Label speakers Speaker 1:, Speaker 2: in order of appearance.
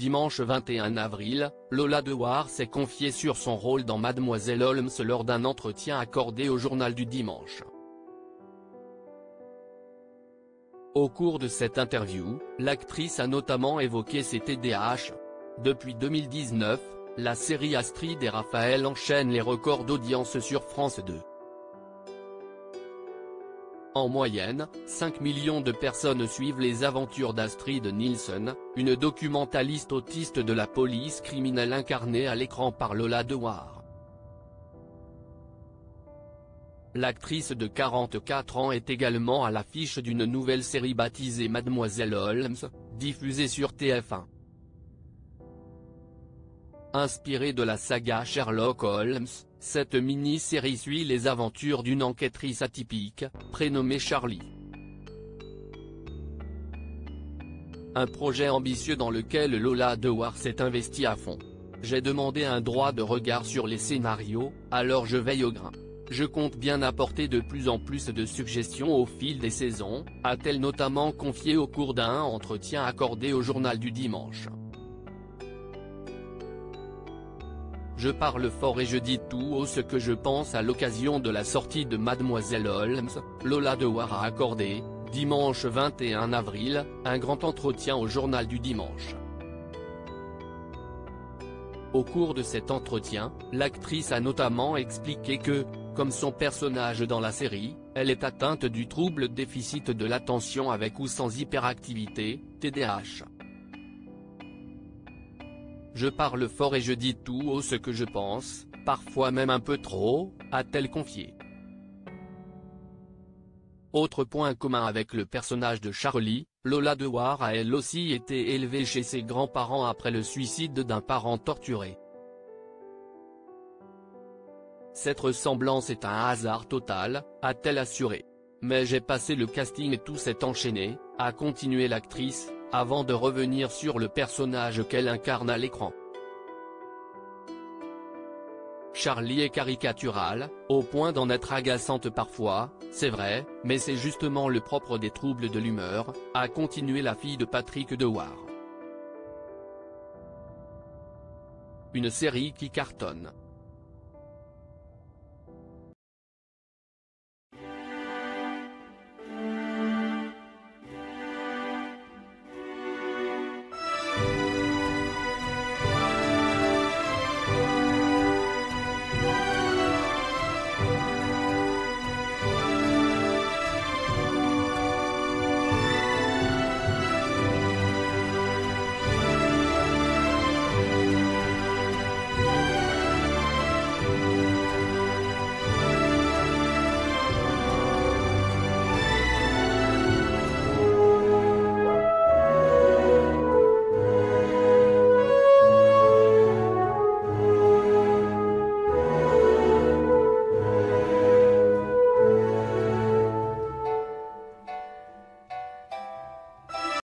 Speaker 1: Dimanche 21 avril, Lola Dewar s'est confiée sur son rôle dans Mademoiselle Holmes lors d'un entretien accordé au Journal du Dimanche. Au cours de cette interview, l'actrice a notamment évoqué ses TDAH. Depuis 2019, la série Astrid et Raphaël enchaîne les records d'audience sur France 2. En moyenne, 5 millions de personnes suivent les aventures d'Astrid Nielsen, une documentaliste autiste de la police criminelle incarnée à l'écran par Lola Dewar. L'actrice de 44 ans est également à l'affiche d'une nouvelle série baptisée Mademoiselle Holmes, diffusée sur TF1. Inspirée de la saga Sherlock Holmes, cette mini-série suit les aventures d'une enquêtrice atypique, prénommée Charlie. Un projet ambitieux dans lequel Lola Dewar s'est investie à fond. J'ai demandé un droit de regard sur les scénarios, alors je veille au grain. Je compte bien apporter de plus en plus de suggestions au fil des saisons, a-t-elle notamment confié au cours d'un entretien accordé au Journal du Dimanche. Je parle fort et je dis tout haut ce que je pense à l'occasion de la sortie de Mademoiselle Holmes, Lola Dewar a accordé, dimanche 21 avril, un grand entretien au Journal du Dimanche. Au cours de cet entretien, l'actrice a notamment expliqué que, comme son personnage dans la série, elle est atteinte du trouble déficit de l'attention avec ou sans hyperactivité, TDAH. Je parle fort et je dis tout haut ce que je pense, parfois même un peu trop, a-t-elle confié. Autre point commun avec le personnage de Charlie, Lola Dewar a elle aussi été élevée chez ses grands-parents après le suicide d'un parent torturé. Cette ressemblance est un hasard total, a-t-elle assuré. Mais j'ai passé le casting et tout s'est enchaîné, a continué l'actrice, avant de revenir sur le personnage qu'elle incarne à l'écran. Charlie est caricaturale, au point d'en être agaçante parfois, c'est vrai, mais c'est justement le propre des troubles de l'humeur, a continué la fille de Patrick Dewar. Une série qui cartonne.